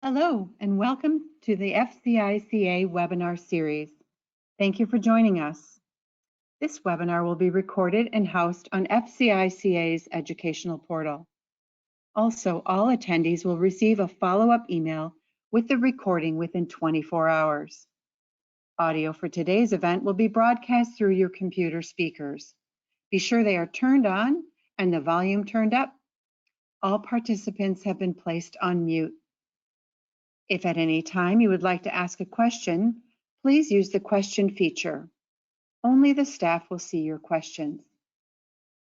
Hello, and welcome to the FCICA webinar series. Thank you for joining us. This webinar will be recorded and housed on FCICA's educational portal. Also, all attendees will receive a follow-up email with the recording within 24 hours. Audio for today's event will be broadcast through your computer speakers. Be sure they are turned on and the volume turned up. All participants have been placed on mute. If at any time you would like to ask a question, please use the question feature. Only the staff will see your questions.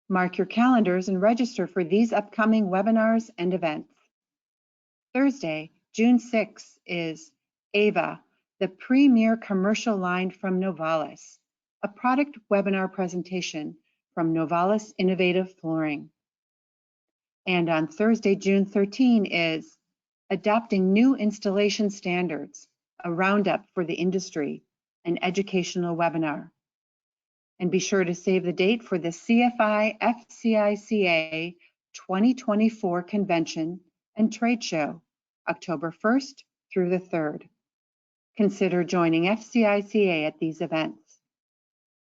Mark your calendars and register for these upcoming webinars and events. Thursday, June 6th is AVA, the premier commercial line from Novalis, a product webinar presentation from Novalis Innovative Flooring. And on Thursday, June 13 is Adopting New Installation Standards, a roundup for the industry, an educational webinar. And be sure to save the date for the CFI FCICA 2024 Convention and Trade Show, October 1st through the 3rd. Consider joining FCICA at these events.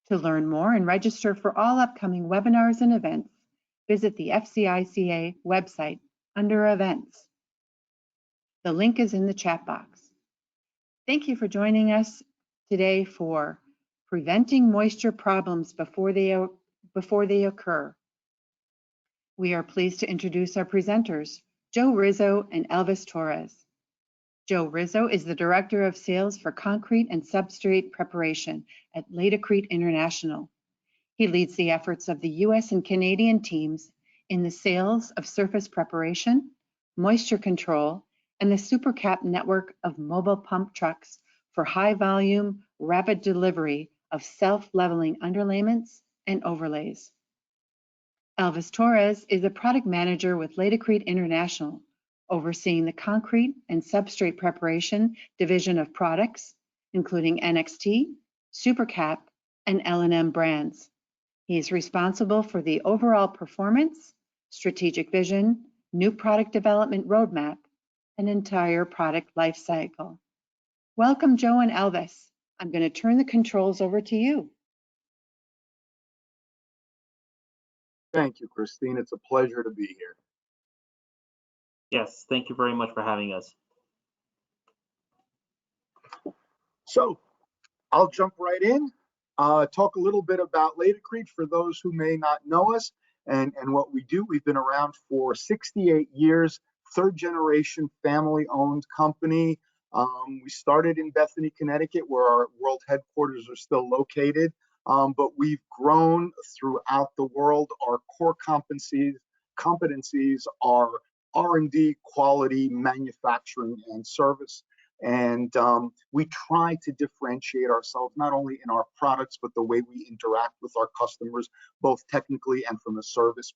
To learn more and register for all upcoming webinars and events, visit the FCICA website under Events. The link is in the chat box. Thank you for joining us today for Preventing Moisture Problems Before they Occur. We are pleased to introduce our presenters, Joe Rizzo and Elvis Torres. Joe Rizzo is the Director of Sales for Concrete and Substrate Preparation at LATICRETE International. He leads the efforts of the US and Canadian teams in the sales of surface preparation, moisture control, and the SuperCap network of mobile pump trucks for high-volume, rapid delivery of self-leveling underlayments and overlays. Elvis Torres is a product manager with LATICRETE International, overseeing the concrete and substrate preparation division of products, including NXT, SuperCap, and L&M brands. He is responsible for the overall performance, strategic vision, new product development roadmap, an entire product life cycle. Welcome, Joe and Elvis. I'm going to turn the controls over to you. Thank you, Christine. It's a pleasure to be here. Yes, thank you very much for having us. So I'll jump right in, talk a little bit about LATICRETE for those who may not know us and what we do. We've been around for 68 years. Third generation family owned company. We started in Bethany, Connecticut, where our world headquarters are still located, but we've grown throughout the world. Our core competencies are R&D, quality, manufacturing, and service. And we try to differentiate ourselves not only in our products, but the way we interact with our customers, both technically and from a service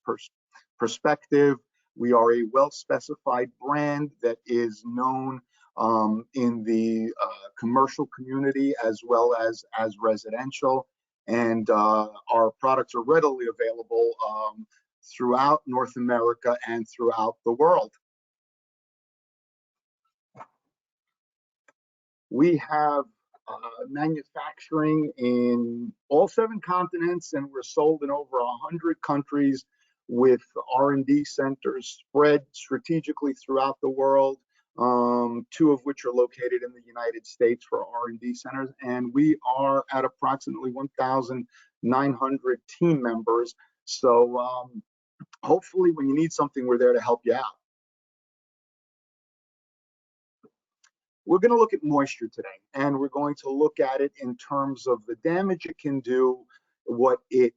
perspective. We are a well-specified brand that is known in the commercial community as well as residential. And our products are readily available throughout North America and throughout the world. We have manufacturing in all 7 continents, and we're sold in over 100 countries with R&D centers spread strategically throughout the world, 2 of which are located in the United States for R&D centers. And we are at approximately 1,900 team members. So hopefully when you need something, we're there to help you out. We're going to look at moisture today, and we're going to look at it in terms of the damage it can do, what it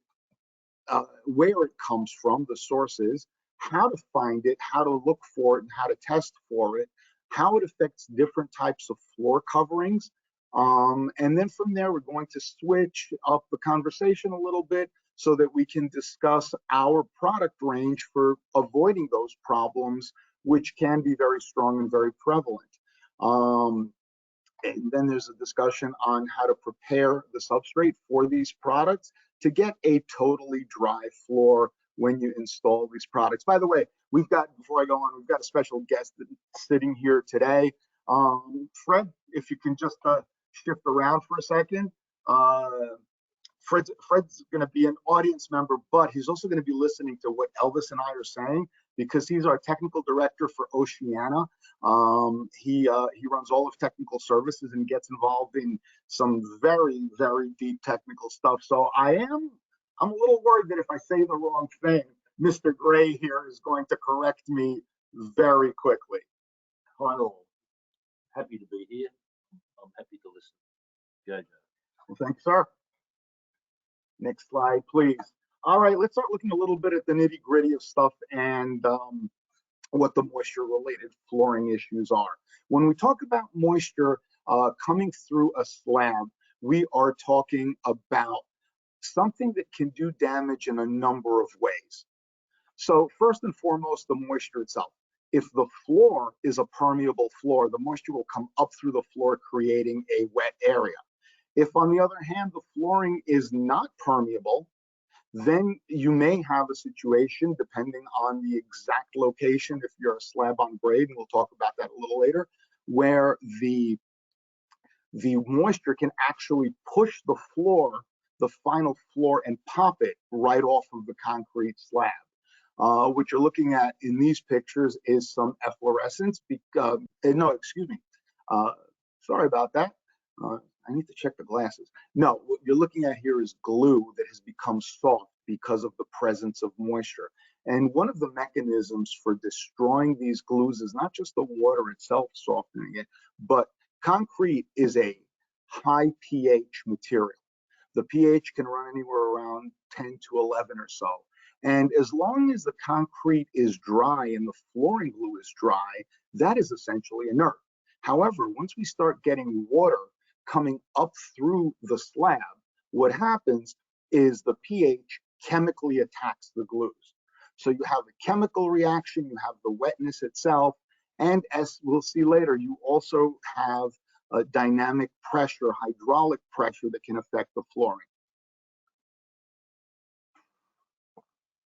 where it comes from, the sources, how to find it, how to look for it, and how to test for it, how it affects different types of floor coverings. And then from there, we're going to switch up the conversation a little bit so that we can discuss our product range for avoiding those problems, which can be very strong and very prevalent. And then there's a discussion on how to prepare the substrate for these products to get a totally dry floor when you install these products. By the way, before I go on, we've got a special guest sitting here today. Fred, if you can just shift around for a second. Fred's going to be an audience member, but he's also going to be listening to what Elvis and I are saying because he's our technical director for Oceania. He runs all of technical services and gets involved in some very, very deep technical stuff. So I'm a little worried that if I say the wrong thing, Mr. Gray here is going to correct me very quickly. Hello. Happy to be here. I'm happy to listen. Jojo. Well, thanks, sir. Next slide, please. All right, let's start looking a little bit at the nitty-gritty of stuff and what the moisture-related flooring issues are. When we talk about moisture coming through a slab, we are talking about something that can do damage in a number of ways. So first and foremost, the moisture itself. If the floor is a permeable floor, the moisture will come up through the floor, creating a wet area. If, on the other hand, the flooring is not permeable, then you may have a situation, depending on the exact location, if you're a slab on grade, and we'll talk about that a little later, where the moisture can actually push the floor, the final floor, and pop it right off of the concrete slab. What you're looking at in these pictures is some efflorescence. Sorry about that. I need to check the glasses. No, what you're looking at here is glue that has become soft because of the presence of moisture. And one of the mechanisms for destroying these glues is not just the water itself softening it, but concrete is a high pH material. The pH can run anywhere around 10 to 11 or so. And as long as the concrete is dry and the flooring glue is dry, that is essentially inert. However, once we start getting water coming up through the slab, what happens is the pH chemically attacks the glues. So you have a chemical reaction, you have the wetness itself, and as we'll see later, you also have a dynamic pressure, hydraulic pressure that can affect the flooring.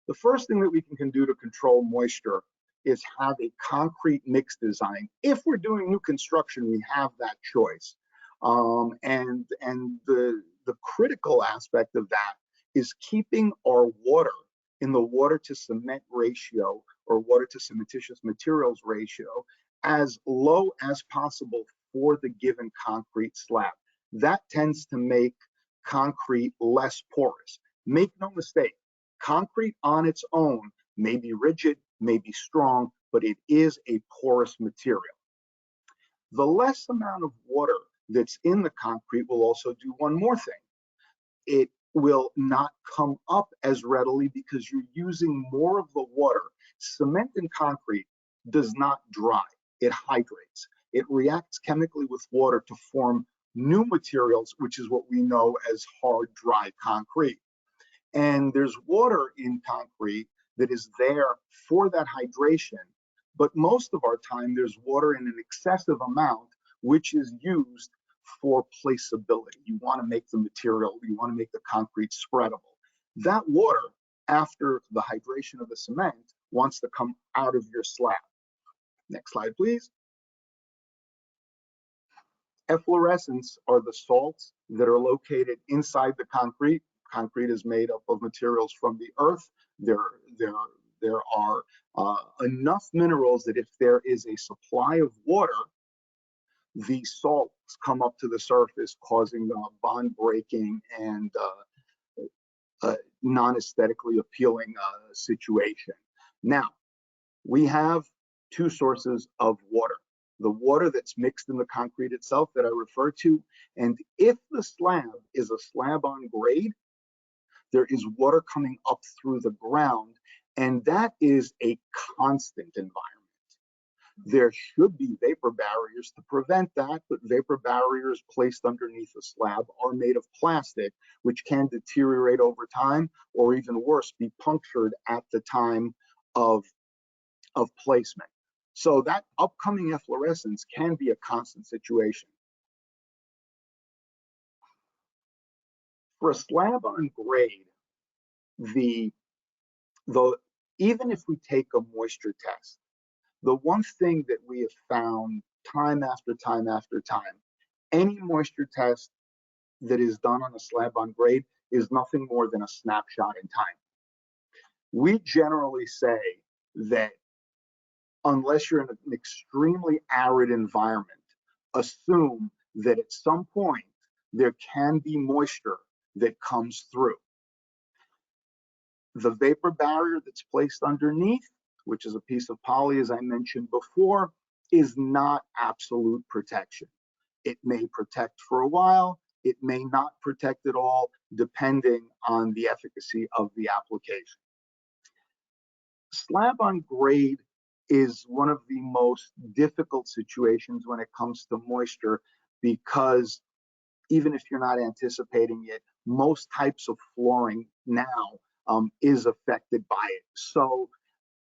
The first thing that we can do to control moisture is have a concrete mix design. If we're doing new construction, we have that choice. And the critical aspect of that is keeping our water in the water to cement ratio, or water to cementitious materials ratio, as low as possible for the given concrete slab. That tends to make concrete less porous. Make no mistake, concrete on its own may be rigid, may be strong, but it is a porous material. The less amount of water that's in the concrete will also do one more thing. It will not come up as readily because you're using more of the water. Cement and concrete does not dry, it hydrates. It reacts chemically with water to form new materials, which is what we know as hard, dry concrete. And there's water in concrete that is there for that hydration, but most of our time there's water in an excessive amount, which is used for placeability. You want to make the material, you want to make the concrete spreadable. That water, after the hydration of the cement, wants to come out of your slab. Next slide, please. Efflorescents are the salts that are located inside the concrete. Concrete is made up of materials from the earth. There are enough minerals that if there is a supply of water, the salts come up to the surface, causing bond breaking and non-aesthetically appealing situation. Now, we have two sources of water. The water that's mixed in the concrete itself that I referred to, and if the slab is a slab on grade, there is water coming up through the ground, and that is a constant environment. There should be vapor barriers to prevent that, but vapor barriers placed underneath a slab are made of plastic, which can deteriorate over time, or even worse, be punctured at the time of placement. So that upcoming efflorescence can be a constant situation. For a slab on grade, the Though, even if we take a moisture test, the one thing that we have found time after time after time, any moisture test that is done on a slab on grade is nothing more than a snapshot in time. We generally say that unless you're in an extremely arid environment, assume that at some point there can be moisture that comes through. The vapor barrier that's placed underneath, which is a piece of poly, as I mentioned before, is not absolute protection. It may protect for a while, it may not protect at all, depending on the efficacy of the application. Slab on grade is one of the most difficult situations when it comes to moisture, because even if you're not anticipating it, most types of flooring now is affected by it. So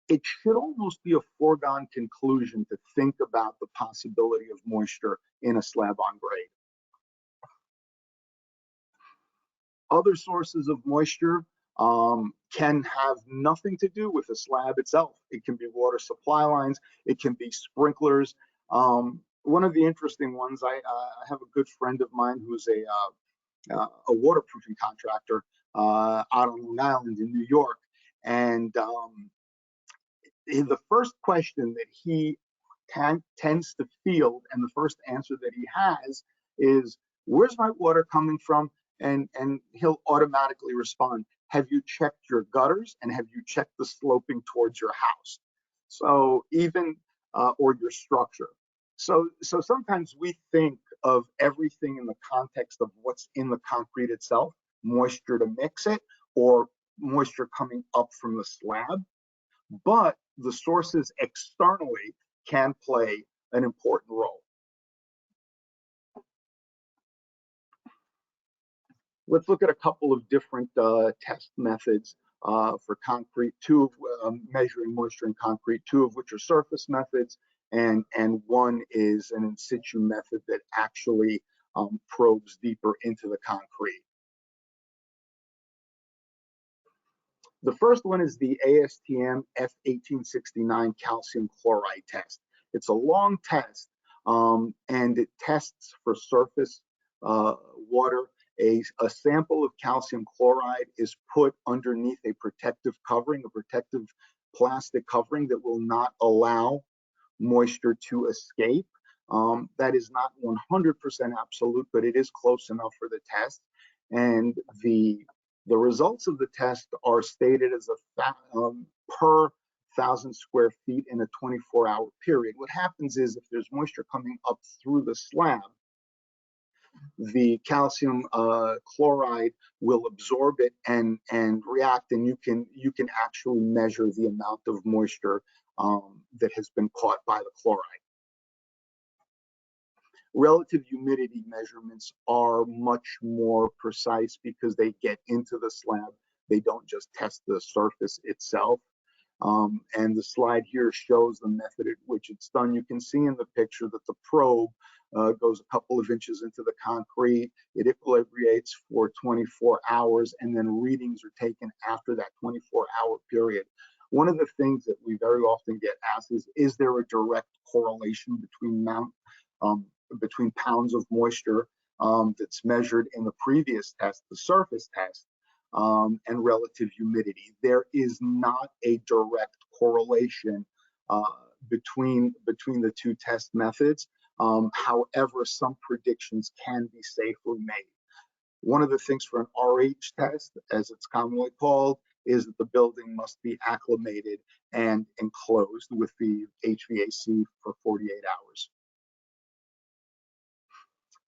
it should almost be a foregone conclusion to think about the possibility of moisture in a slab on grade. Other sources of moisture can have nothing to do with the slab itself. It can be water supply lines, it can be sprinklers. One of the interesting ones, I have a good friend of mine who's a waterproofing contractor out on Long Island in New York. And the first question that he tends to field, and the first answer that he has, is, where's my water coming from? And he'll automatically respond, have you checked your gutters, and have you checked the sloping towards your house? So even, or your structure. So sometimes we think of everything in the context of what's in the concrete itself, moisture to mix it, or moisture coming up from the slab. But the sources externally can play an important role. Let's look at a couple of different test methods for concrete, two of measuring moisture in concrete, two of which are surface methods, and one is an in situ method that actually probes deeper into the concrete. The first one is the ASTM F1869 calcium chloride test. It's a long test, and it tests for surface water. A sample of calcium chloride is put underneath a protective covering, a protective plastic covering that will not allow moisture to escape. That is not 100% absolute, but it is close enough for the test. And the results of the test are stated as per 1,000 square feet in a 24-hour period. What happens is, if there's moisture coming up through the slab, the calcium chloride will absorb it and react, and you can actually measure the amount of moisture that has been caught by the chloride. Relative humidity measurements are much more precise because they get into the slab. They don't just test the surface itself. And the slide here shows the method at which it's done. You can see in the picture that the probe goes a couple of inches into the concrete. It equilibrates for 24 hours, and then readings are taken after that 24-hour period. One of the things that we very often get asked is there a direct correlation between pounds of moisture that's measured in the previous test, the surface test, and relative humidity? There is not a direct correlation between the two test methods. However, some predictions can be safely made. One of the things for an RH test, as it's commonly called, is that the building must be acclimated and enclosed with the HVAC for 48 hours.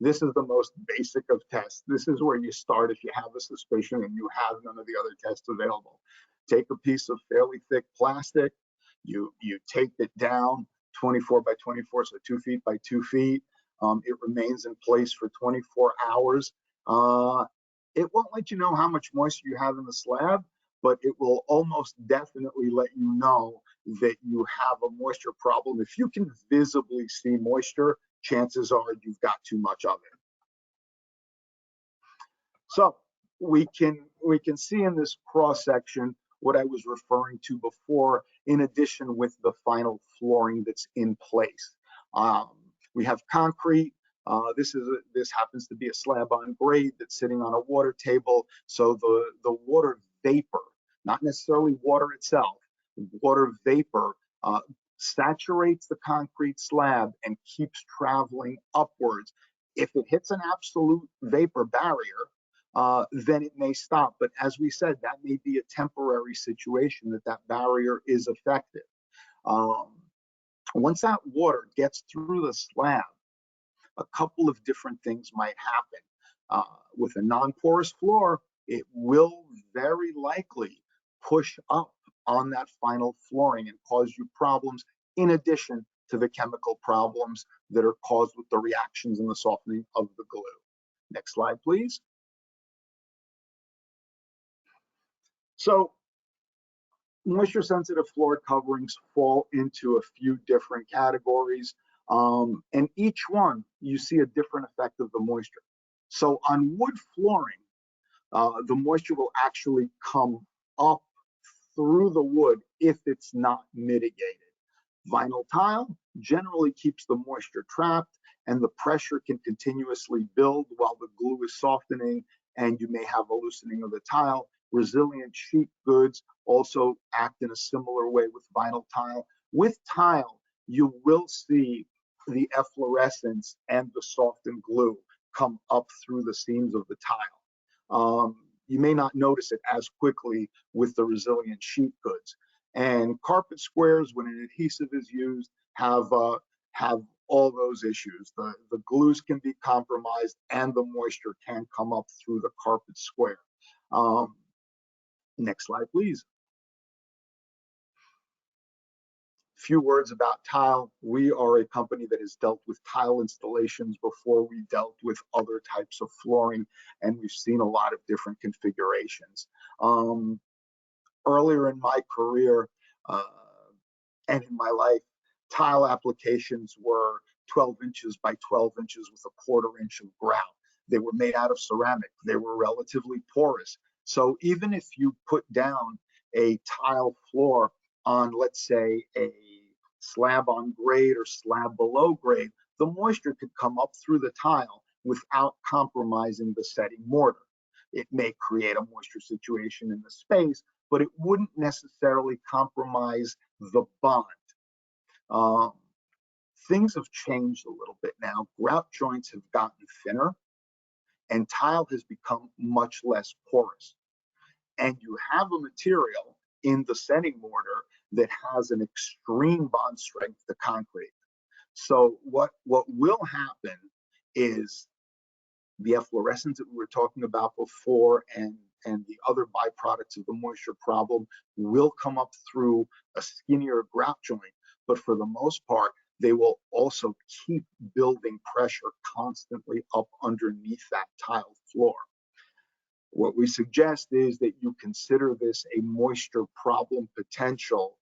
This is the most basic of tests. This is where you start if you have a suspicion and you have none of the other tests available. Take a piece of fairly thick plastic, you tape it down 24 by 24, so 2 feet by 2 feet. It remains in place for 24 hours. It won't let you know how much moisture you have in the slab, but it will almost definitely let you know that you have a moisture problem. If you can visibly see moisture, chances are you've got too much of it. So we can see in this cross section what I was referring to before, in addition with the final flooring that's in place. We have concrete. This happens to be a slab on grade that's sitting on a water table. So the water vapor, not necessarily water itself, water vapor saturates the concrete slab and keeps traveling upwards. If it hits an absolute vapor barrier, then it may stop. But as we said, that may be a temporary situation that barrier is effective. Once that water gets through the slab, a couple of different things might happen. With a non-porous floor, it will very likely push up on that final flooring and cause you problems, in addition to the chemical problems that are caused with the reactions and the softening of the glue. Next slide, please. So moisture sensitive floor coverings fall into a few different categories, and each one you see a different effect of the moisture. So on wood flooring, the moisture will actually come up through the wood if it's not mitigated. Vinyl tile generally keeps the moisture trapped, and the pressure can continuously build while the glue is softening, and you may have a loosening of the tile. Resilient sheet goods also act in a similar way with vinyl tile. With tile, you will see the efflorescence and the softened glue come up through the seams of the tile. You may not notice it as quickly with the resilient sheet goods. And carpet squares, when an adhesive is used, have all those issues. The glues can be compromised and the moisture can come up through the carpet square. Next slide, please. Few words about tile. We are a company that has dealt with tile installations before we dealt with other types of flooring, and we've seen a lot of different configurations. Earlier in my career and in my life, tile applications were 12 inches by 12 inches with a 1/4 inch of grout. They were made out of ceramic. They were relatively porous. So even if you put down a tile floor on, let's say, a slab on grade or slab below grade, the moisture could come up through the tile without compromising the setting mortar. It may create a moisture situation in the space, but it wouldn't necessarily compromise the bond. Things have changed a little bit now. Grout joints have gotten thinner, and tile has become much less porous. And you have a material in the setting mortar that has an extreme bond strength to concrete. So what will happen is the efflorescence that we were talking about before and the other byproducts of the moisture problem will come up through a skinnier grout joint, but for the most part, they will also keep building pressure constantly up underneath that tile floor. What we suggest is that you consider this a moisture problem potential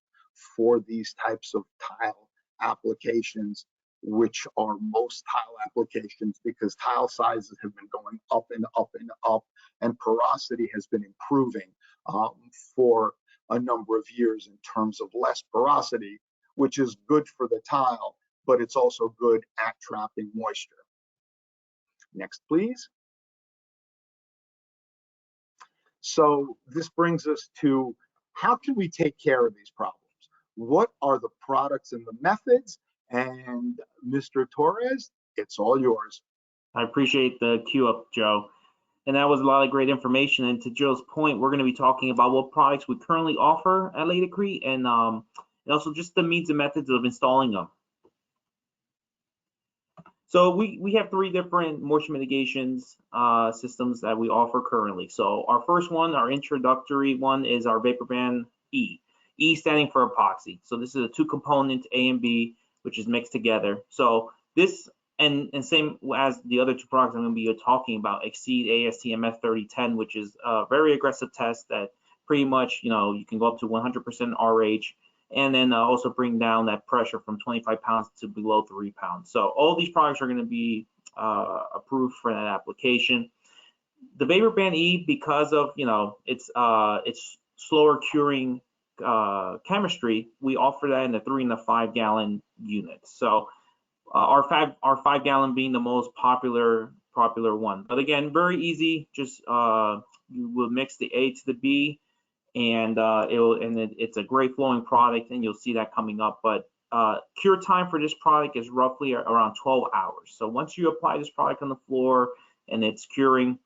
for these types of tile applications, which are most tile applications, because tile sizes have been going up and up and up, and porosity has been improving for a number of years in terms of less porosity, which is good for the tile, but it's also good at trapping moisture. Next, please. So this brings us to, how can we take care of these problems? What are the products and the methods? And Mr. Torres, it's all yours. I appreciate the cue up, Joe. And that was a lot of great information. And to Joe's point, we're going to be talking about what products we currently offer at LATICRETE, and also just the means and methods of installing them. So we have 3 different moisture mitigations systems that we offer currently. So our first one, our introductory one, is our VaporBand E. E standing for epoxy. So this is a 2-component A and B, which is mixed together. So this, and same as the other 2 products I'm going to be talking about, exceed ASTM 3010, which is a very aggressive test that pretty much, you can go up to 100% RH. And then also bring down that pressure from 25 pounds to below 3 pounds. So all these products are going to be approved for that application. The VaporBand E, because of it's slower curing chemistry, we offer that in the 3 and the 5 gallon units. So our 5 gallon being the most popular one. But again, very easy. Just you will mix the A to the B, and it's a great flowing product, and you'll see that coming up. But cure time for this product is roughly around 12 hours. So once you apply this product on the floor and it's curing,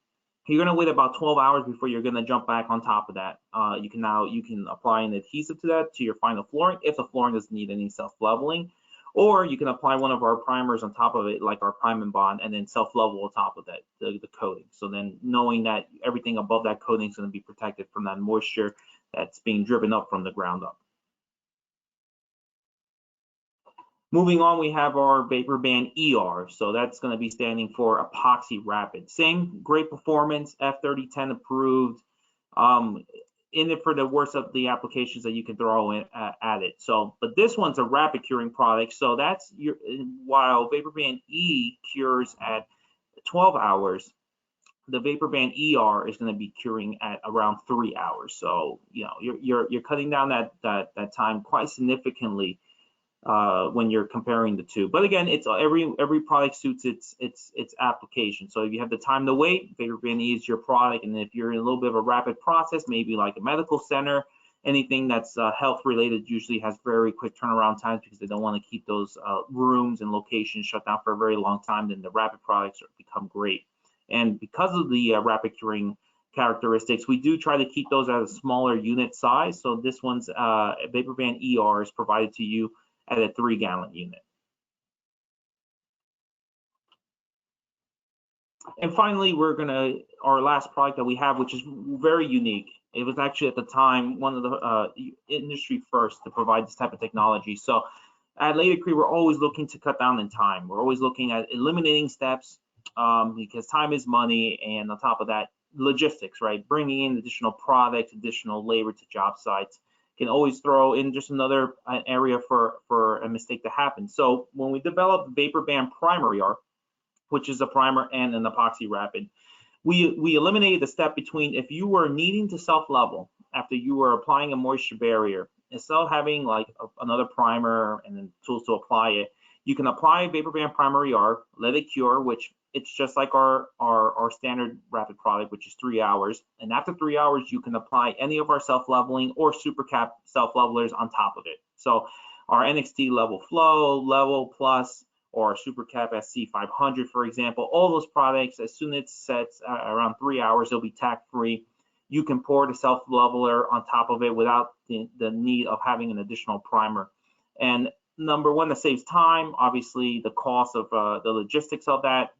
you're going to wait about 12 hours before you're going to jump back on top of that. You can apply an adhesive to that, to your final flooring, if the flooring doesn't need any self-leveling, or you can apply one of our primers on top of it, like our prime and bond, and then self-level on top of that, the coating. So then knowing that everything above that coating is going to be protected from that moisture that's being driven up from the ground up. Moving on, we have our VaporBand ER. So that's going to be standing for Epoxy Rapid. Same great performance, F3010 approved. In it for the worst of the applications that you can throw in at it. So, but this one's a rapid curing product. So that's while VaporBand E cures at 12 hours, the VaporBand ER is going to be curing at around 3 hours. So, you know, you're cutting down that time quite significantly when you're comparing the two. But again, it's every product suits its application. So if you have the time to wait, VaporBand E is your product. And if you're in a little bit of a rapid process, maybe like a medical center, anything that's health related usually has very quick turnaround times because they don't want to keep those rooms and locations shut down for a very long time. Then the rapid products become great. And because of the rapid curing characteristics, we do try to keep those at a smaller unit size. So this one's VaporBand ER is provided to you at a 3 gallon unit. And finally, our last product that we have, which is very unique. It was actually at the time one of the industry first to provide this type of technology. So at LATICRETE, we're always looking to cut down in time. We're always looking at eliminating steps because time is money, and on top of that, logistics, right? Bringing in additional products, additional labor to job sites can always throw in just another area for a mistake to happen. So when we developed VaporBand Primer ER, which is a primer and an epoxy rapid, we eliminated the step between if you were needing to self-level after you were applying a moisture barrier, instead of having like another primer and then tools to apply it, you can apply VaporBand Primer ER, let it cure, which it's just like our standard rapid product, which is 3 hours. And after 3 hours, you can apply any of our self-leveling or super cap self-levelers on top of it. So our NXT Level Flow, Level Plus, or super cap SC500, for example, all those products, as soon as it sets around 3 hours, they'll be tack-free. You can pour the self-leveler on top of it without the need of having an additional primer. And number one, that saves time, obviously the cost of the logistics of that,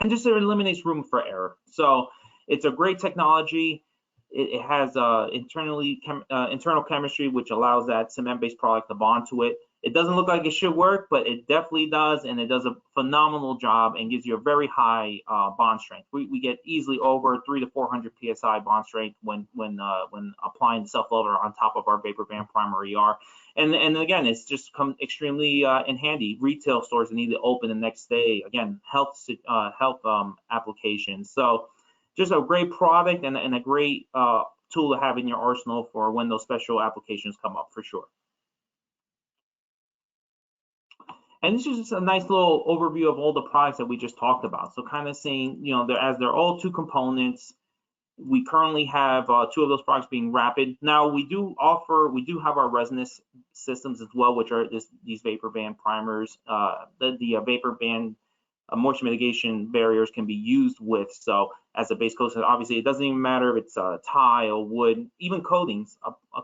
and just it eliminates room for error. So it's a great technology. It has internal chemistry, which allows that cement-based product to bond to it. It doesn't look like it should work, but it definitely does, and it does a phenomenal job and gives you a very high bond strength. We get easily over 300 to 400 psi bond strength when applying the self-leveler on top of our VaporBand Primer ER. And again, it's just come extremely in handy. Retail stores that need to open the next day. Again, health applications. So just a great product and a great tool to have in your arsenal for when those special applications come up, for sure. And this is just a nice little overview of all the products that we just talked about. So kind of saying, you know, as they're all two components, we currently have 2 of those products being rapid. Now we do have our resinous systems as well, which are these VaporBand primers. The VaporBand moisture mitigation barriers can be used with. So as a base coat, obviously it doesn't even matter if it's tile, wood, even coatings.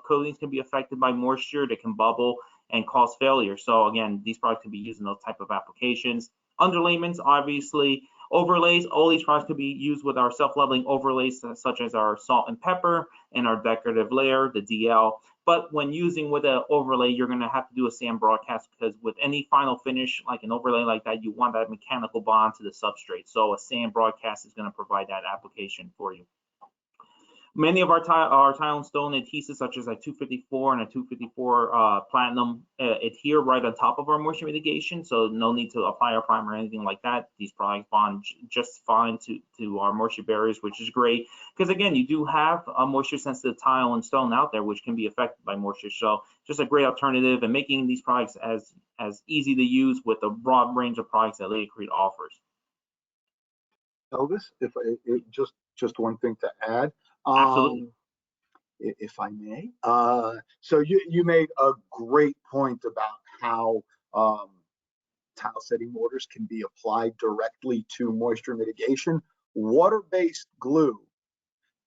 Coatings can be affected by moisture that can bubble and cause failure. So again, these products can be used in those type of applications. Underlayments, obviously. Overlays, all these products could be used with our self-leveling overlays, such as our salt and pepper and our decorative layer, the DL. But when using with an overlay, you're going to have to do a sand broadcast, because with any final finish, like an overlay like that, you want that mechanical bond to the substrate. So a sand broadcast is going to provide that application for you. Many of our tile and stone adhesives, such as a 254 and a 254 platinum, adhere right on top of our moisture mitigation, so no need to apply a primer or anything like that. These products bond just fine to our moisture barriers, which is great because, again, you do have a moisture-sensitive tile and stone out there, which can be affected by moisture. So just a great alternative, and making these products as easy to use with a broad range of products that LATICRETE offers. Elvis, if just one thing to add. Absolutely. If I may. So you made a great point about how tile setting mortars can be applied directly to moisture mitigation. Water-based glue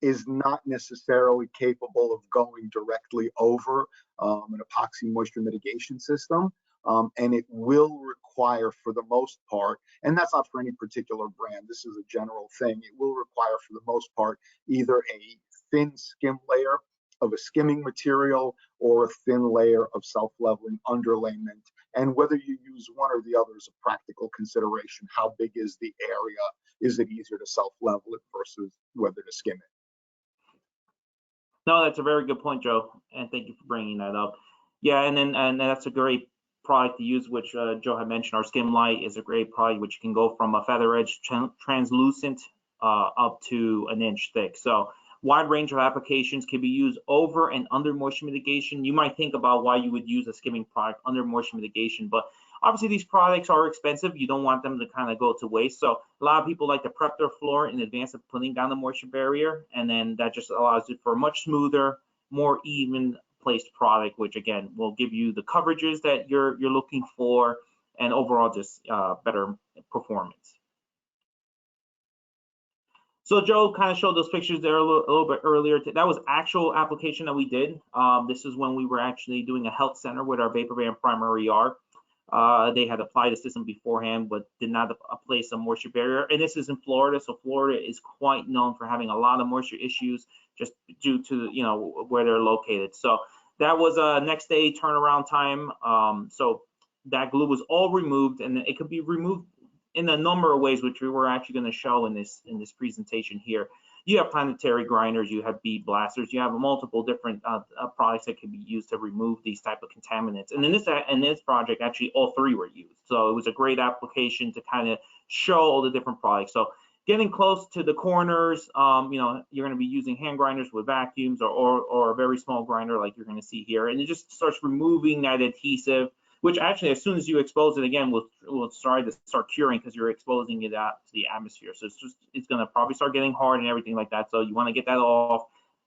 is not necessarily capable of going directly over an epoxy moisture mitigation system. And it will require, for the most part, and that's not for any particular brand, this is a general thing, it will require, for the most part, either a thin skim layer of a skimming material or a thin layer of self-leveling underlayment. And whether you use one or the other is a practical consideration. How big is the area? Is it easier to self-level it versus whether to skim it? No, that's a very good point, Joe, and thank you for bringing that up. Yeah, and that's a great product to use, which Joe had mentioned. Our Skim Light is a great product, which can go from a feather edge translucent up to an inch thick. So wide range of applications can be used over and under moisture mitigation. You might think about why you would use a skimming product under moisture mitigation, but obviously these products are expensive. You don't want them to kind of go to waste. So a lot of people like to prep their floor in advance of putting down the moisture barrier, and then that just allows it for a much smoother, more even placed product, which again will give you the coverages that you're looking for, and overall just better performance. So Joe kind of showed those pictures there a little bit earlier. That was actual application that we did. This is when we were actually doing a health center with our VaporBand Primer ER. They had applied a system beforehand, but did not place a moisture barrier. And this is in Florida, so Florida is quite known for having a lot of moisture issues, just due to where they're located. So that was a next day turnaround time. So that glue was all removed, and it could be removed in a number of ways, which we were actually going to show in this presentation here. You have planetary grinders, you have bead blasters, you have multiple different products that can be used to remove these type of contaminants. And in this project, actually all three were used. So it was a great application to kind of show all the different products. So getting close to the corners, you're going to be using hand grinders with vacuums or a very small grinder like you're going to see here. And it just starts removing that adhesive, which actually, as soon as you expose it again, will start curing because you're exposing it out to the atmosphere. So it's going to probably start getting hard and everything like that. So you want to get that off.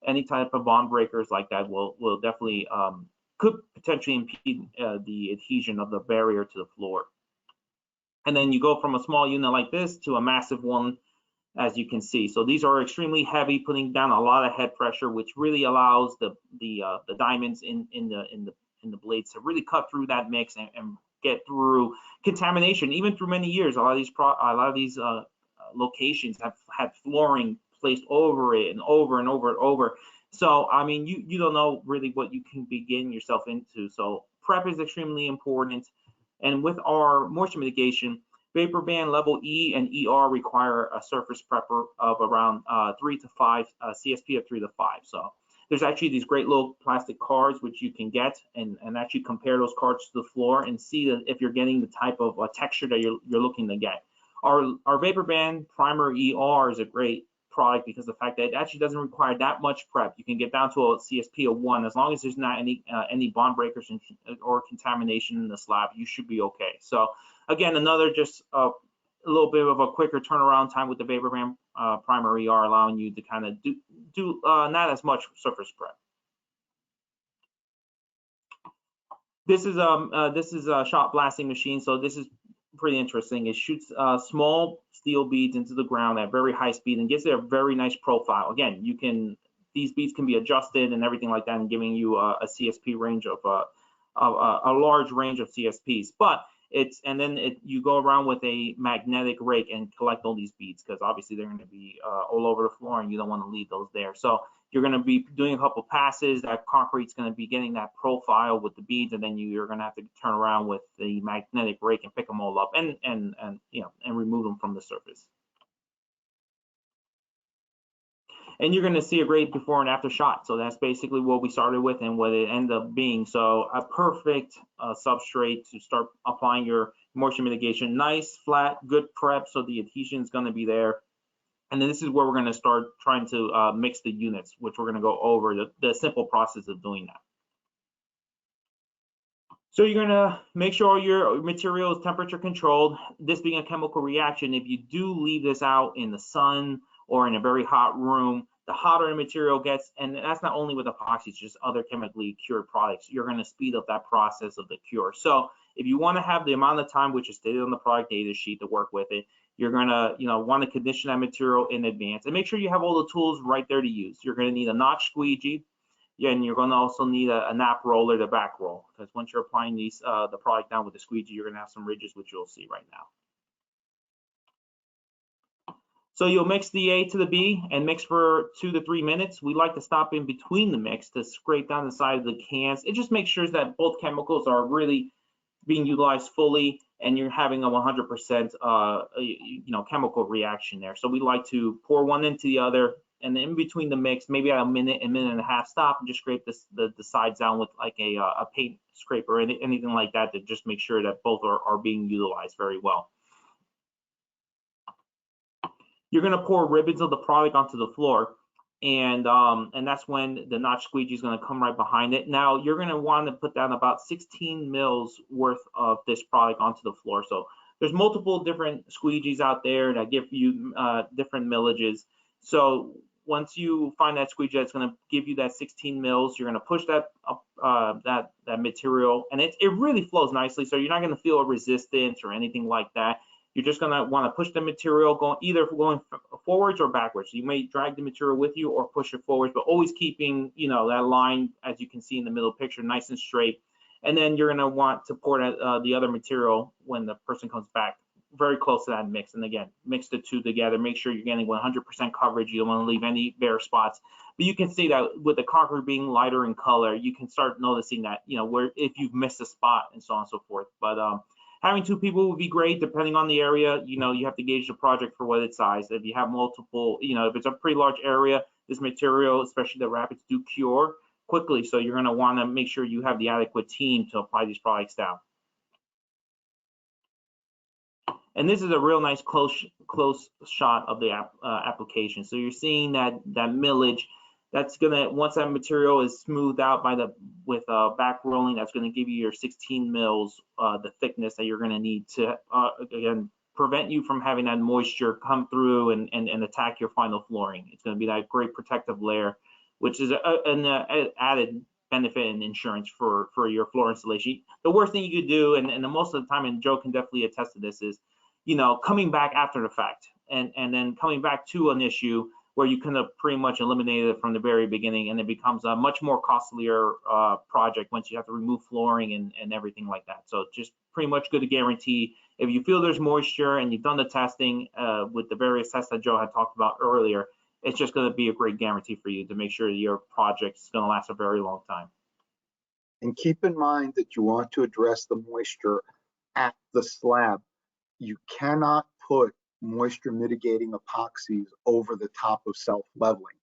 Any type of bond breakers like that will definitely could potentially impede the adhesion of the barrier to the floor. And then you go from a small unit like this to a massive one, as you can see. So these are extremely heavy, putting down a lot of head pressure, which really allows the diamonds in the blades to really cut through that mix and get through contamination. Even through many years, a lot of these locations have had flooring placed over it and over and over and over. So I mean, you don't know really what you can be getting yourself into. So prep is extremely important. And with our moisture mitigation, VaporBand level E and ER require a surface prepper of around 3 to 5, CSP of 3 to 5. So there's actually these great little plastic cards which you can get and actually compare those cards to the floor and see that if you're getting the type of texture that you're looking to get. Our VaporBand Primer ER is a great product because of the fact that it actually doesn't require that much prep. You can get down to a CSP of 1 as long as there's not any bond breakers or contamination in the slab. You should be okay. So again, another just a little bit of a quicker turnaround time with the VaporBand Primer ER, allowing you to kind of do not as much surface prep. This is a shot blasting machine, so this is pretty interesting. It shoots small steel beads into the ground at very high speed and gives it a very nice profile. Again, these beads can be adjusted and everything like that, and giving you a CSP range of a large range of CSPs. But you go around with a magnetic rake and collect all these beads because obviously they're going to be all over the floor and you don't want to leave those there. So you're going to be doing a couple passes. That concrete's going to be getting that profile with the beads, and then you're going to have to turn around with the magnetic rake and pick them all up and remove them from the surface. And you're going to see a great before and after shot. So that's basically what we started with and what it ended up being. So a perfect substrate to start applying your moisture mitigation. Nice, flat, good prep, so the adhesion is going to be there. And then this is where we're going to start trying to mix the units, which we're going to go over the simple process of doing that. So you're going to make sure all your material is temperature controlled. This being a chemical reaction, if you do leave this out in the sun or in a very hot room, the hotter the material gets, and that's not only with epoxies, just other chemically cured products, you're going to speed up that process of the cure. So if you want to have the amount of time which is stated on the product data sheet to work with it, you're going to want to condition that material in advance and make sure you have all the tools right there to use. You're going to need a notch squeegee. Yeah, and you're going to also need a nap roller to back roll, because once you're applying these the product down with the squeegee, you're going to have some ridges, which you'll see right now. So you'll mix the A to the B and mix for 2 to 3 minutes. We like to stop in between the mix to scrape down the side of the cans. It just makes sure that both chemicals are really being utilized fully, and you're having a 100% chemical reaction there. So we like to pour one into the other, and then in between the mix, maybe at a minute and a half, stop and just scrape the sides down with like a paint scraper or anything like that to just make sure that both are being utilized very well. You're going to pour ribbons of the product onto the floor, and that's when the notch squeegee is going to come right behind it. Now you're going to want to put down about 16 mils worth of this product onto the floor. So there's multiple different squeegees out there that give you different millages. So once you find that squeegee that's going to give you that 16 mils, you're going to push that up, that material, and it really flows nicely. So you're not going to feel a resistance or anything like that. You're just going to want to push the material either going forwards or backwards. So you may drag the material with you or push it forwards, but always keeping that line, as you can see in the middle picture, nice and straight. And then you're going to want to pour the other material when the person comes back, very close to that mix. And again, mix the two together. Make sure you're getting 100% coverage. You don't want to leave any bare spots. But you can see that with the concrete being lighter in color, you can start noticing that, where if you've missed a spot and so on and so forth. But having 2 people would be great, depending on the area. You have to gauge the project for what its size. If you have multiple, if it's a pretty large area, this material, especially the rapids, do cure quickly. So you're going to want to make sure you have the adequate team to apply these products down. And this is a real nice close shot of the application. So you're seeing that millage. That's gonna, once that material is smoothed out with back rolling, that's gonna give you your 16 mils, the thickness that you're gonna need to again prevent you from having that moisture come through and attack your final flooring. It's gonna be that great protective layer, which is an added benefit and insurance for your floor installation. The worst thing you could do, and the most of the time, and Joe can definitely attest to this, is coming back after the fact and then coming back to an issue where you kind of pretty much eliminated it from the very beginning, and it becomes a much more costlier project once you have to remove flooring and everything like that. So just pretty much good to guarantee, if you feel there's moisture and you've done the testing with the various tests that Joe had talked about earlier, it's just going to be a great guarantee for you to make sure your project is going to last a very long time. And keep in mind that you want to address the moisture at the slab. You cannot put moisture mitigating epoxies over the top of self-leveling.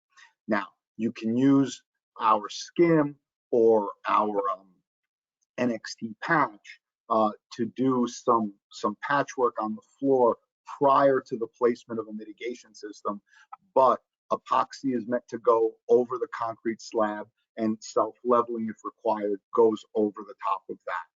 Now, you can use our skim or our NXT patch to do some patchwork on the floor prior to the placement of a mitigation system, but epoxy is meant to go over the concrete slab, and self-leveling, if required, goes over the top of that.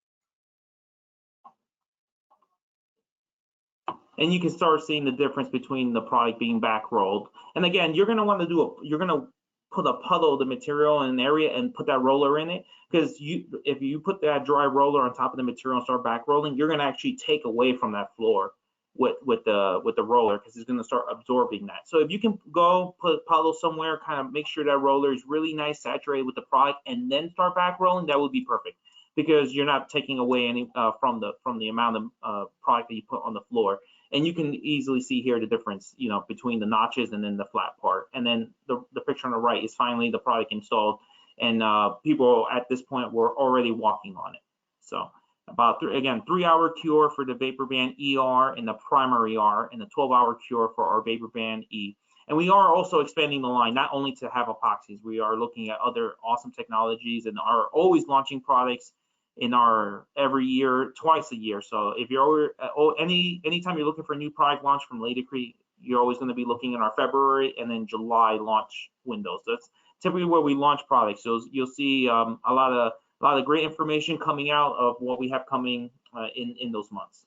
And you can start seeing the difference between the product being back rolled. And again, you're going to want to you're going to put a puddle of the material in an area and put that roller in it, because if you put that dry roller on top of the material and start back rolling, you're going to actually take away from that floor with the roller, because it's going to start absorbing that. So if you can go put a puddle somewhere, kind of make sure that roller is really nice, saturated with the product, and then start back rolling, that would be perfect, because you're not taking away any from the amount of product that you put on the floor. And you can easily see here the difference, between the notches and then the flat part. And then the picture on the right is finally the product installed, and people at this point were already walking on it. So about 3-hour cure for the VaporBand ER and the primary R, and the 12-hour cure for our VaporBand E. And we are also expanding the line, not only to have epoxies, we are looking at other awesome technologies and are always launching products in our every year, twice a year. So if you're anytime you're looking for a new product launch from LATICRETE, you're always going to be looking in our February and then July launch windows. That's typically where we launch products. So you'll see a lot of great information coming out of what we have coming in those months.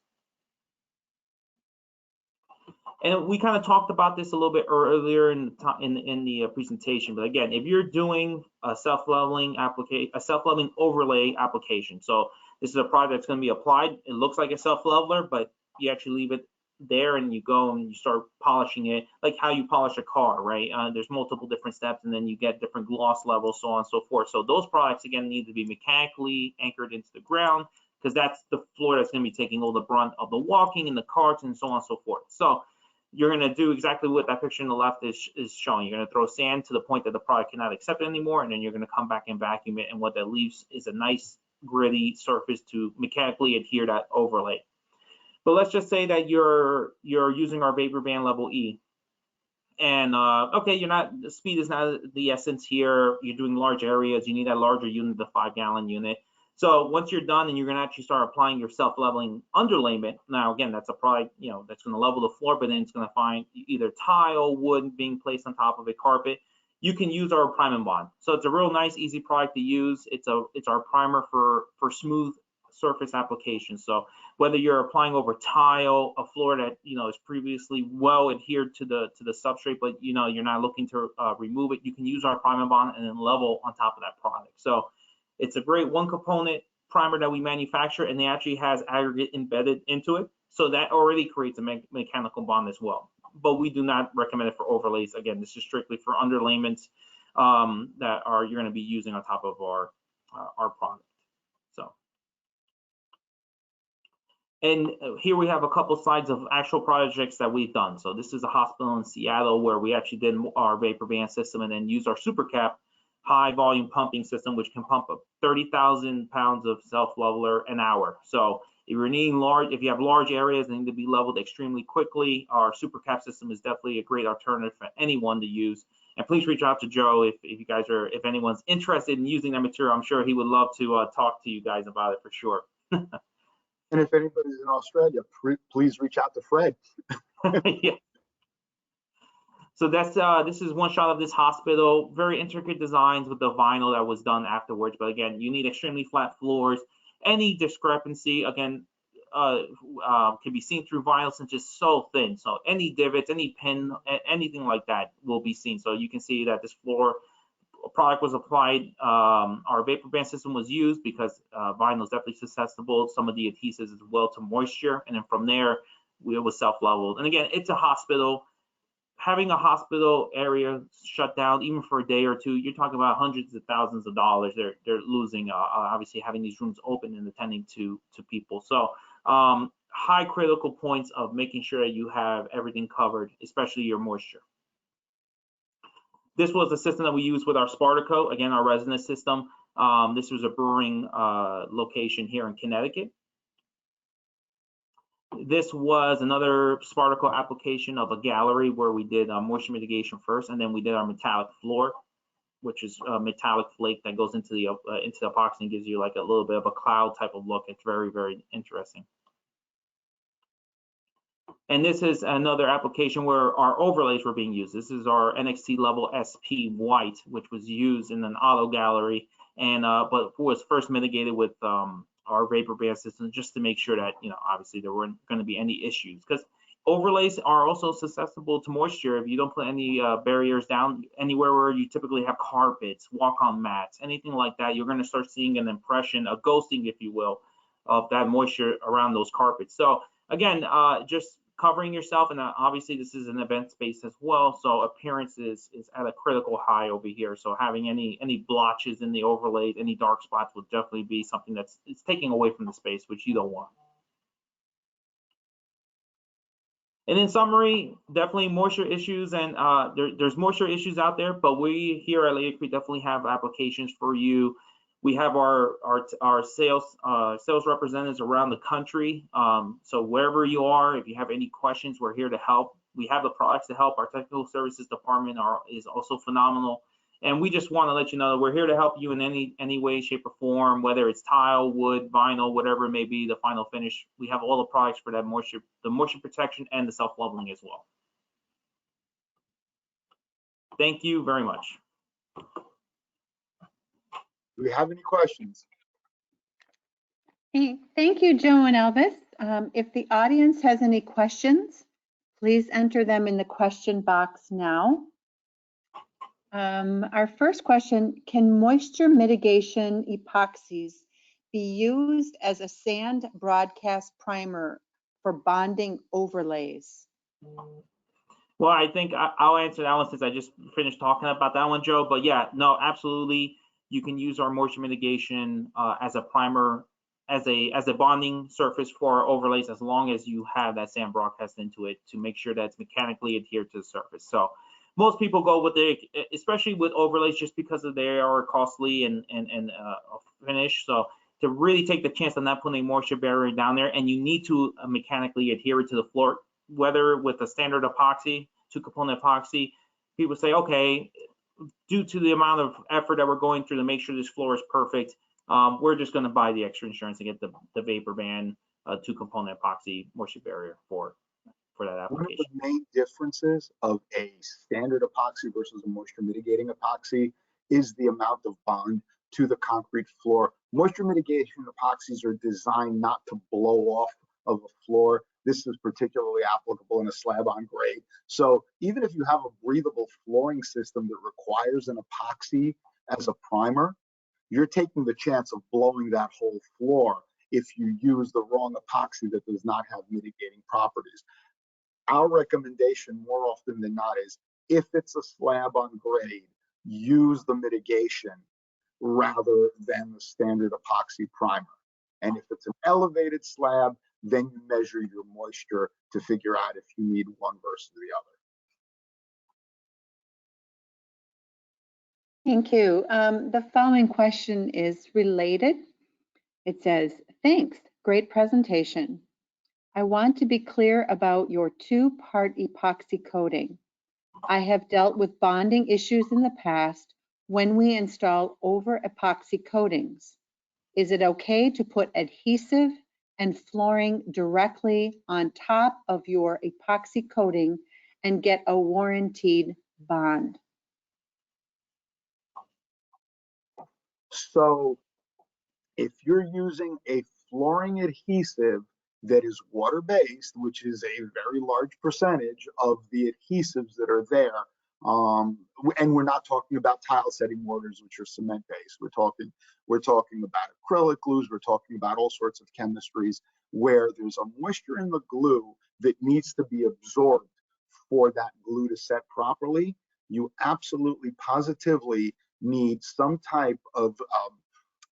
And we kind of talked about this a little bit earlier in the presentation, but again, if you're doing a self-leveling overlay application, so this is a product that's going to be applied. It looks like a self-leveler, but you actually leave it there and you go and you start polishing it, like how you polish a car, right? There's multiple different steps, and then you get different gloss levels, so on and so forth. So those products again need to be mechanically anchored into the ground, because that's the floor that's going to be taking all the brunt of the walking and the carts and so on and so forth. So you're going to do exactly what that picture on the left is showing. You're going to throw sand to the point that the product cannot accept it anymore, and then you're going to come back and vacuum it, and what that leaves is a nice gritty surface to mechanically adhere that overlay. But let's just say that you're using our vapor band level E, and okay, the speed is not the essence here. You're doing large areas. You need that larger unit, the 5-gallon unit. So once you're done and you're going to actually start applying your self-leveling underlayment, now again, that's a product, that's going to level the floor, but then it's going to find either tile, wood being placed on top of a carpet. You can use our prime and bond. So it's a real nice, easy product to use. It's our primer for smooth surface application. So whether you're applying over tile, a floor that is previously well adhered to the substrate, but you're not looking to remove it, you can use our prime and bond and then level on top of that product. So it's a great one component primer that we manufacture, and it actually has aggregate embedded into it. So that already creates a mechanical bond as well. But we do not recommend it for overlays. Again, this is strictly for underlayments that you're going to be using on top of our product. So, and here we have a couple slides of actual projects that we've done. So this is a hospital in Seattle where we actually did our vapor band system and then used our super cap high volume pumping system, which can pump up 30,000 pounds of self-leveler an hour. So if you're needing if you have large areas that need to be leveled extremely quickly, our super cap system is definitely a great alternative for anyone to use. And please reach out to Joe if anyone's interested in using that material. I'm sure he would love to talk to you guys about it for sure. And if anybody's in Australia, please reach out to Fred. Yeah. So this is one shot of this hospital. Very intricate designs with the vinyl that was done afterwards. But again, you need extremely flat floors. Any discrepancy, again, can be seen through vinyl since it's so thin. So any divots, any pin, anything like that will be seen. So you can see that this floor product was applied. Our vapor band system was used because vinyl is definitely susceptible, some of the adhesives as well, to moisture. And then from there, it was self-leveled. And again, it's a hospital. Having a hospital area shut down, even for a day or two, you're talking about hundreds of thousands of dollars they're losing, obviously having these rooms open and attending to people. So high critical points of making sure that you have everything covered, especially your moisture. This was the system that we used with our Spartaco, again, our resonance system. This was a brewing location here in Connecticut. This was another Spartaco application of a gallery where we did moisture mitigation first, and then we did our metallic floor, which is a metallic flake that goes into the epoxy and gives you like a little bit of a cloud type of look. It's very, very interesting. And this is another application where our overlays were being used. This is our NXT level SP white, which was used in an auto gallery, and but was first mitigated with our vapor band system, just to make sure that obviously there weren't going to be any issues, because overlays are also susceptible to moisture. If you don't put any barriers down anywhere where you typically have carpets, walk-on mats, anything like that, you're going to start seeing an impression, a ghosting, if you will, of that moisture around those carpets. So again, just covering yourself, and obviously this is an event space as well, so appearance is at a critical high over here. So having any blotches in the overlays, any dark spots would definitely be something it's taking away from the space, which you don't want. And in summary, definitely moisture issues, and there's moisture issues out there, but we here at LATICRETE definitely have applications for you. We have our sales representatives around the country. So wherever you are, if you have any questions, we're here to help. We have the products to help. Our technical services department is also phenomenal. And we just want to let you know that we're here to help you in any way, shape, or form, whether it's tile, wood, vinyl, whatever it may be, the final finish. We have all the products for that the moisture protection and the self-leveling as well. Thank you very much. Do we have any questions? Hey, thank you, Joe and Elvis. If the audience has any questions, please enter them in the question box now. Our first question, can moisture mitigation epoxies be used as a sand broadcast primer for bonding overlays? Well, I think I'll answer that one since I just finished talking about that one, Joe. But yeah, no, absolutely. You can use our moisture mitigation as a primer, as a bonding surface for overlays, as long as you have that sand broadcast into it to make sure that it's mechanically adhered to the surface. So most people go with it, especially with overlays, just because they are costly and finish. So to really take the chance on not putting a moisture barrier down there, and you need to mechanically adhere it to the floor, whether with a standard epoxy, 2-component epoxy, people say, okay, due to the amount of effort that we're going through to make sure this floor is perfect, we're just going to buy the extra insurance and get the Vapor Band 2-component epoxy moisture barrier for that application. One of the main differences of a standard epoxy versus a moisture mitigating epoxy is the amount of bond to the concrete floor. Moisture mitigation epoxies are designed not to blow off of a floor. This is particularly applicable in a slab on grade. So even if you have a breathable flooring system that requires an epoxy as a primer, you're taking the chance of blowing that whole floor if you use the wrong epoxy that does not have mitigating properties. Our recommendation more often than not is, if it's a slab on grade, use the mitigation rather than the standard epoxy primer. And if it's an elevated slab, then you measure your moisture to figure out if you need one versus the other. Thank you. The following question is related. It says, thanks, great presentation. I want to be clear about your 2-part epoxy coating. I have dealt with bonding issues in the past when we install over epoxy coatings. Is it okay to put adhesive and flooring directly on top of your epoxy coating and get a warranted bond? So if you're using a flooring adhesive that is water-based, which is a very large percentage of the adhesives that are there, and we're not talking about tile setting mortars, which are cement-based. We're talking about acrylic glues. We're talking about all sorts of chemistries where there's a moisture in the glue that needs to be absorbed for that glue to set properly. You absolutely, positively need some type of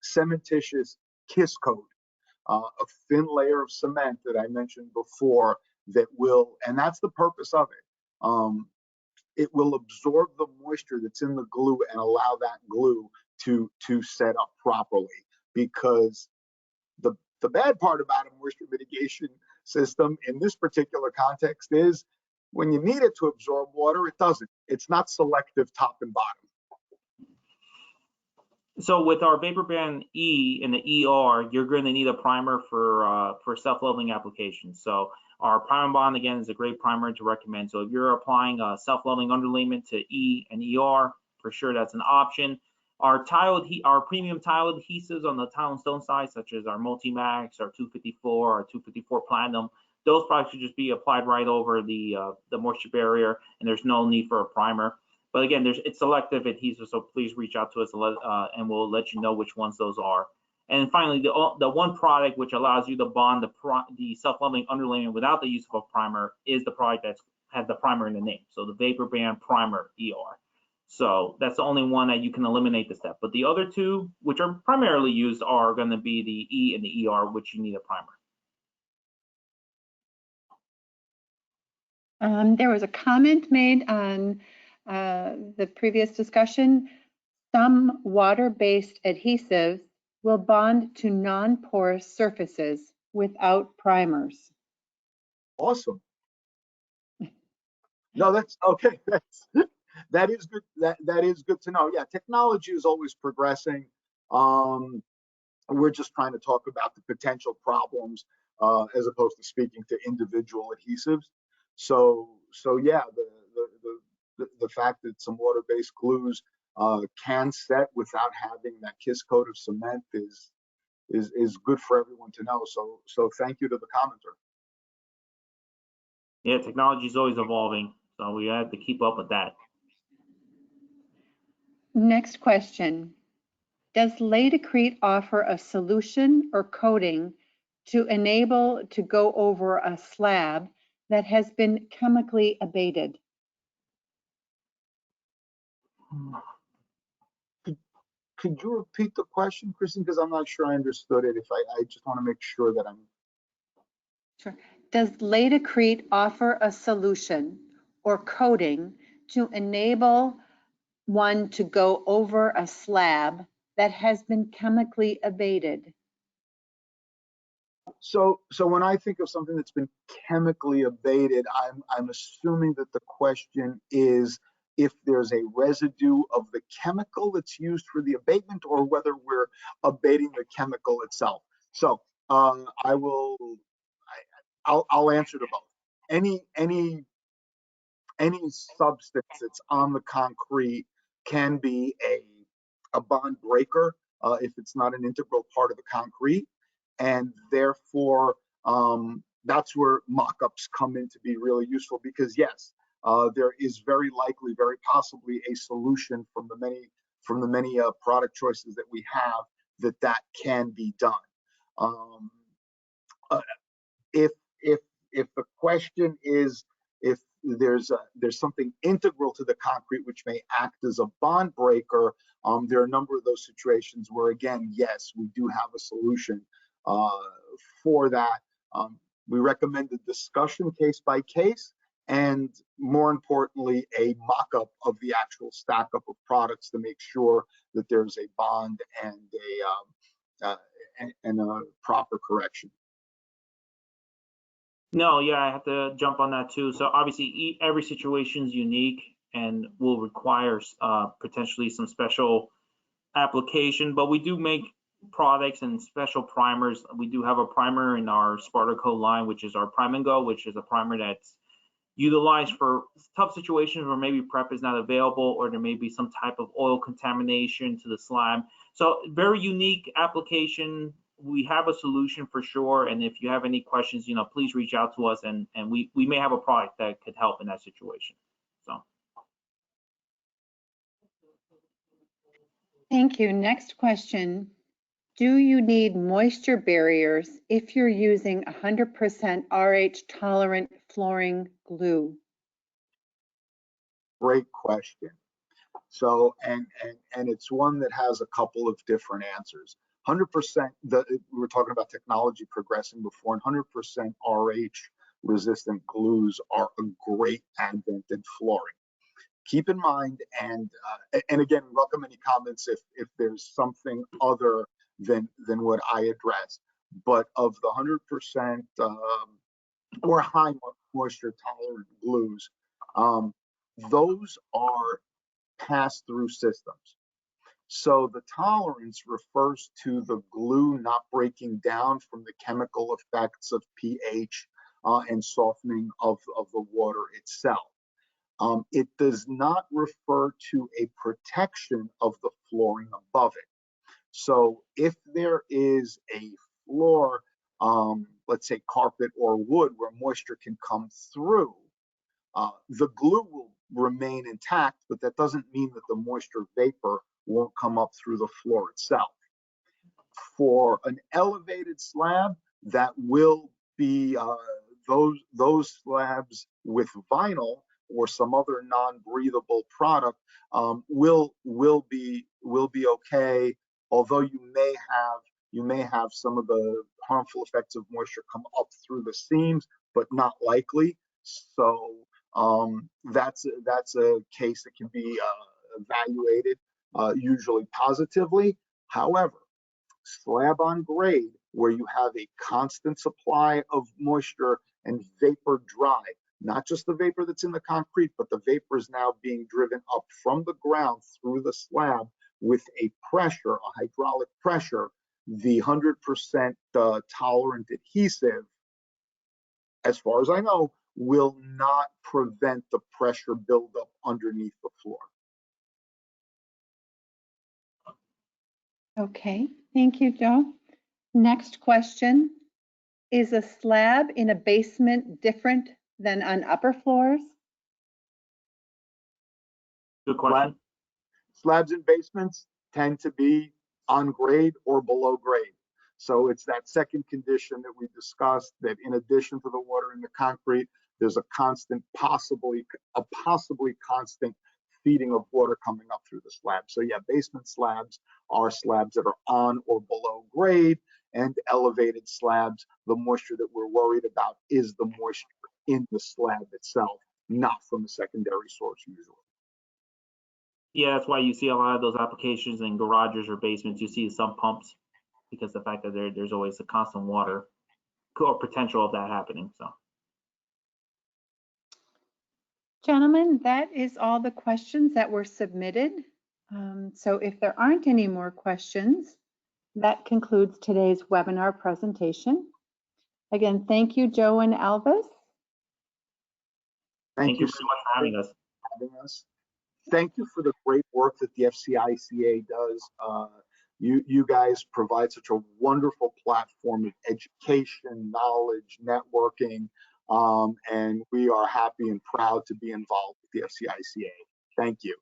cementitious kiss coat, a thin layer of cement that I mentioned before that will, and that's the purpose of it. It will absorb the moisture that's in the glue and allow that glue to set up properly. Because the bad part about a moisture mitigation system in this particular context is when you need it to absorb water, it doesn't. It's not selective top and bottom. So with our Vapor Band E and the ER, you're going to need a primer for self-leveling applications. So our Prime Bond, again, is a great primer to recommend. So if you're applying a self-leveling underlayment to E and ER, for sure that's an option. Our premium tile adhesives on the tile and stone side, such as our Multi-Max, our 254, our 254 Platinum, those products should just be applied right over the moisture barrier, and there's no need for a primer. But again, it's selective adhesive, so please reach out to us and we'll let you know which ones those are. And finally, the one product which allows you to bond the self-leveling underlayment without the use of a primer is the product that has the primer in the name. So the Vapor Band Primer ER. So that's the only one that you can eliminate the step. But the other two, which are primarily used, are going to be the E and the ER, which you need a primer. There was a comment made on the previous discussion. Some water-based adhesives will bond to non-porous surfaces without primers. Awesome. No, that's okay. That is good. That is good to know. Yeah, technology is always progressing. Um, we're just trying to talk about the potential problems as opposed to speaking to individual adhesives. So yeah, the fact that some water-based glues can set without having that kiss coat of cement is good for everyone to know. So thank you to the commenter. Yeah, technology is always evolving, so we have to keep up with that. Next question. Does LATICRETE offer a solution or coating to enable to go over a slab that has been chemically abated? Could you repeat the question, Kristen? Because I'm not sure I understood it. If I just want to make sure that I'm. Sure. Does LATICRETE offer a solution or coating to enable one to go over a slab that has been chemically abated? So when I think of something that's been chemically abated, I'm assuming that the question is if there's a residue of the chemical that's used for the abatement, or whether we're abating the chemical itself. So I'll answer to both. Any substance that's on the concrete can be a bond breaker if it's not an integral part of the concrete. And therefore, that's where mock-ups come in to be really useful, because yes, there is very likely, very possibly a solution from the many product choices that we have that can be done. If the question is if there's something integral to the concrete which may act as a bond breaker, there are a number of those situations where, again, yes, we do have a solution for that. We recommend a discussion case by case, and more importantly, a mock-up of the actual stack-up of products to make sure that there's a bond and a proper correction. No, yeah, I have to jump on that too. So obviously, every situation is unique and will require potentially some special application, but we do make products and special primers. We do have a primer in our Spartaco line, which is our Prime and Go, which is a primer that's utilized for tough situations where maybe prep is not available, or there may be some type of oil contamination to the slab. So very unique application. We have a solution for sure, and if you have any questions, please reach out to us, and we may have a product that could help in that situation. So. Thank you. Next question. Do you need moisture barriers if you're using 100% RH tolerant flooring glue? Great question. So, and it's one that has a couple of different answers. 100%, we were talking about technology progressing before, and 100% RH resistant glues are a great advent in flooring. Keep in mind, and again, welcome any comments if there's something other than what I addressed. But of the 100% or high moisture tolerant glues, those are pass-through systems. So the tolerance refers to the glue not breaking down from the chemical effects of pH and softening of the water itself. It does not refer to a protection of the flooring above it. So if there is a floor, let's say carpet or wood, where moisture can come through, the glue will remain intact, but that doesn't mean that the moisture vapor won't come up through the floor itself. For an elevated slab, that will be those slabs with vinyl or some other non-breathable product will be okay, although you may have some of the harmful effects of moisture come up through the seams, but not likely. So that's a case that can be evaluated usually positively. However, slab on grade, where you have a constant supply of moisture and vapor drive, not just the vapor that's in the concrete, but the vapor is now being driven up from the ground through the slab with a pressure, a hydraulic pressure. The 100% tolerant adhesive, as far as I know, will not prevent the pressure buildup underneath the floor. Okay, thank you, Joe. Next question. Is a slab in a basement different than on upper floors? Good question. Slabs in basements tend to be on grade or below grade. So it's that second condition that we discussed, that in addition to the water in the concrete, there's a possibly constant feeding of water coming up through the slab. So yeah, basement slabs are slabs that are on or below grade, and elevated slabs, the moisture that we're worried about is the moisture in the slab itself, not from a secondary source usually. Yeah, that's why you see a lot of those applications in garages or basements. You see sump pumps because the fact that there's always a constant water or potential of that happening. So, Gentlemen, that is all the questions that were submitted. So if there aren't any more questions, that concludes today's webinar presentation. Again, thank you, Joe and Elvis. thank you very much for having us. Thank you for the great work that the FCICA does. You guys provide such a wonderful platform of education, knowledge, networking, and we are happy and proud to be involved with the FCICA. Thank you.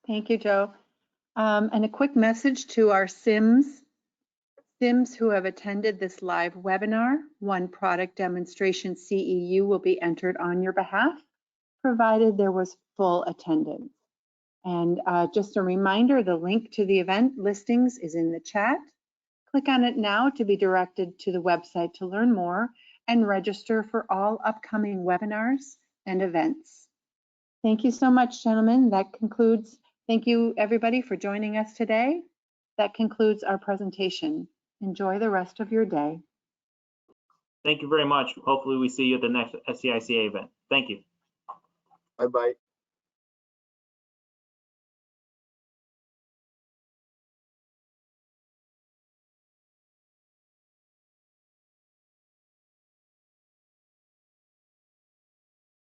Thank you, Joe. And a quick message to our SIMs who have attended this live webinar. One product demonstration CEU will be entered on your behalf, provided there was full attendance. And just a reminder, the link to the event listings is in the chat. Click on it now to be directed to the website to learn more and register for all upcoming webinars and events. Thank you so much, gentlemen. That concludes. Thank you, everybody, for joining us today. That concludes our presentation. Enjoy the rest of your day. Thank you very much. Hopefully we see you at the next FCICA event. Thank you. Bye-bye.